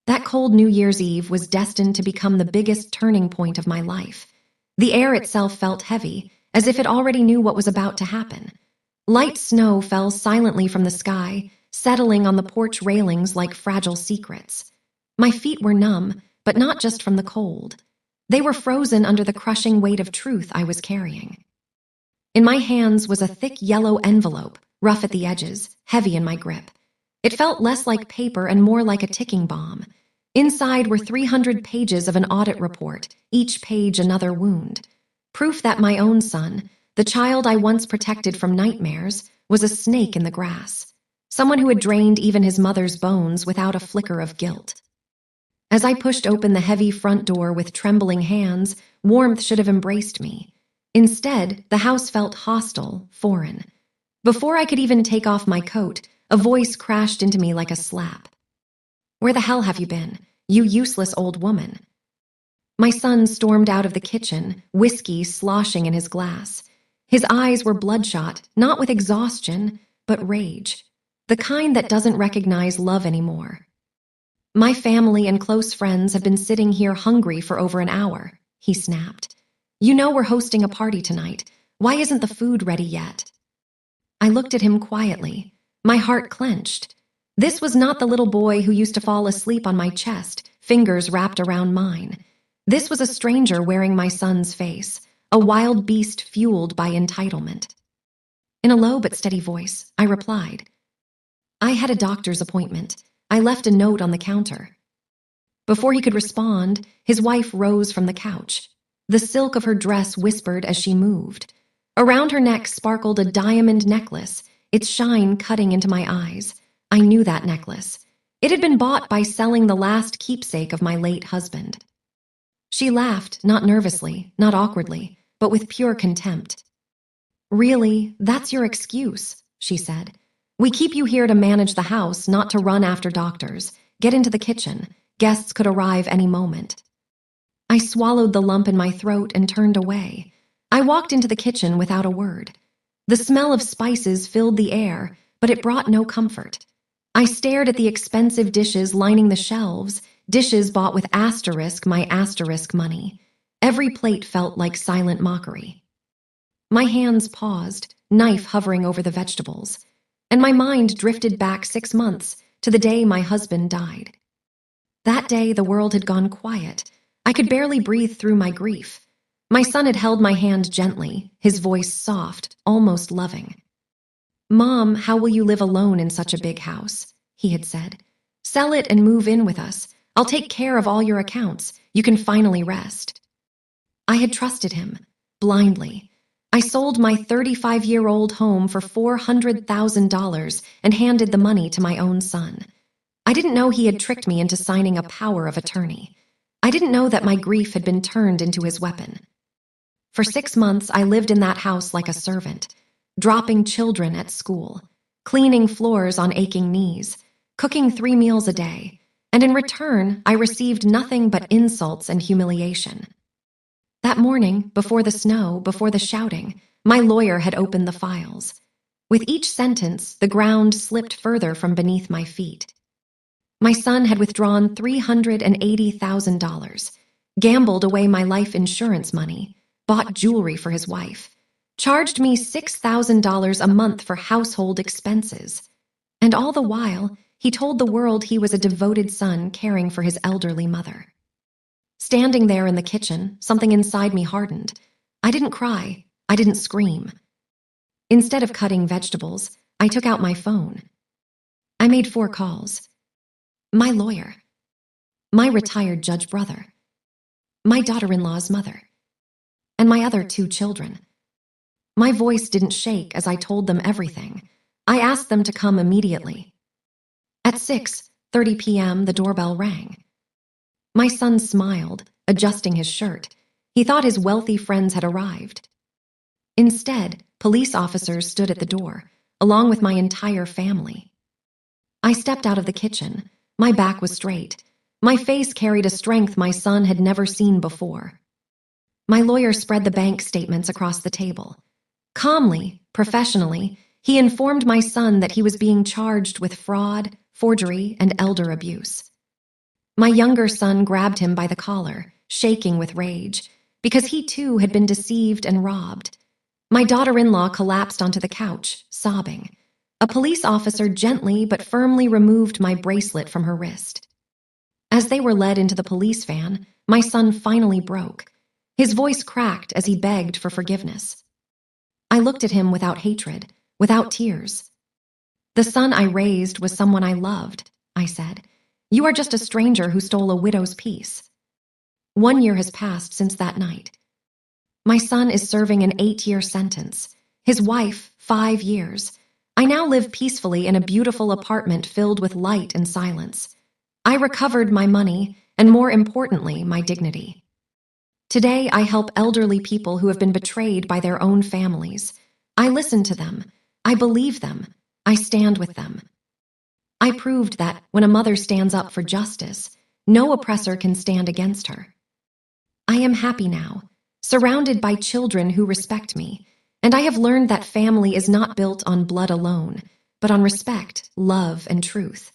That cold New Year's Eve was destined to become the biggest turning point of my life. The air itself felt heavy, as if it already knew what was about to happen. Light snow fell silently from the sky, settling on the porch railings like fragile secrets. My feet were numb, but not just from the cold. They were frozen under the crushing weight of truth I was carrying. In my hands was a thick yellow envelope, rough at the edges, heavy in my grip. It felt less like paper and more like a ticking bomb. Inside were 300 pages of an audit report, each page another wound. Proof that my own son, the child I once protected from nightmares, was a snake in the grass. Someone who had drained even his mother's bones without a flicker of guilt. As I pushed open the heavy front door with trembling hands, warmth should have embraced me. Instead, the house felt hostile, foreign. Before I could even take off my coat, a voice crashed into me like a slap. "Where the hell have you been, you useless old woman?" My son stormed out of the kitchen, whiskey sloshing in his glass. His eyes were bloodshot, not with exhaustion, but rage. The kind that doesn't recognize love anymore. "My family and close friends have been sitting here hungry for over an hour," he snapped. "You know we're hosting a party tonight. Why isn't the food ready yet?" I looked at him quietly. My heart clenched. This was not the little boy who used to fall asleep on my chest, fingers wrapped around mine. This was a stranger wearing my son's face, a wild beast fueled by entitlement. In a low but steady voice, I replied, "I had a doctor's appointment. I left a note on the counter." Before he could respond, his wife rose from the couch. The silk of her dress whispered as she moved. Around her neck sparkled a diamond necklace, its shine cutting into my eyes. I knew that necklace. It had been bought by selling the last keepsake of my late husband. She laughed, not nervously, not awkwardly, but with pure contempt. "Really, that's your excuse," she said. "We keep you here to manage the house, not to run after doctors. Get into the kitchen. Guests could arrive any moment." I swallowed the lump in my throat and turned away. I walked into the kitchen without a word. The smell of spices filled the air, but it brought no comfort. I stared at the expensive dishes lining the shelves, dishes bought with my asterisk money. Every plate felt like silent mockery. My hands paused, knife hovering over the vegetables, and my mind drifted back 6 months to the day my husband died. That day, the world had gone quiet. I could barely breathe through my grief. My son had held my hand gently, his voice soft, almost loving. "Mom, how will you live alone in such a big house?" he had said. "Sell it and move in with us. I'll take care of all your accounts. You can finally rest." I had trusted him, blindly. I sold my 35-year-old home for $400,000 and handed the money to my own son. I didn't know he had tricked me into signing a power of attorney. I didn't know that my grief had been turned into his weapon. For 6 months, I lived in that house like a servant, dropping children at school, cleaning floors on aching knees, cooking 3 meals a day, and in return, I received nothing but insults and humiliation. That morning, before the snow, before the shouting, my lawyer had opened the files. With each sentence, the ground slipped further from beneath my feet. My son had withdrawn $380,000, gambled away my life insurance money, bought jewelry for his wife, charged me $6,000 a month for household expenses. And all the while, he told the world he was a devoted son caring for his elderly mother. Standing there in the kitchen, something inside me hardened. I didn't cry. I didn't scream. Instead of cutting vegetables, I took out my phone. I made 4 calls. My lawyer. My retired judge brother. My daughter-in-law's mother. And my other 2 children. My voice didn't shake as I told them everything. I asked them to come immediately. At 6:30 p.m., the doorbell rang. My son smiled, adjusting his shirt. He thought his wealthy friends had arrived. Instead, police officers stood at the door, along with my entire family. I stepped out of the kitchen. My back was straight. My face carried a strength my son had never seen before. My lawyer spread the bank statements across the table. Calmly, professionally, he informed my son that he was being charged with fraud, forgery, and elder abuse. My younger son grabbed him by the collar, shaking with rage, because he too had been deceived and robbed. My daughter-in-law collapsed onto the couch, sobbing. A police officer gently but firmly removed my bracelet from her wrist. As they were led into the police van, my son finally broke. His voice cracked as he begged for forgiveness. I looked at him without hatred, without tears. "The son I raised was someone I loved," I said. "You are just a stranger who stole a widow's peace." 1 year has passed since that night. My son is serving an 8-year sentence. His wife, 5 years. I now live peacefully in a beautiful apartment filled with light and silence. I recovered my money, and more importantly, my dignity. Today, I help elderly people who have been betrayed by their own families. I listen to them. I believe them. I stand with them. I proved that when a mother stands up for justice, no oppressor can stand against her. I am happy now, surrounded by children who respect me, and I have learned that family is not built on blood alone, but on respect, love, and truth.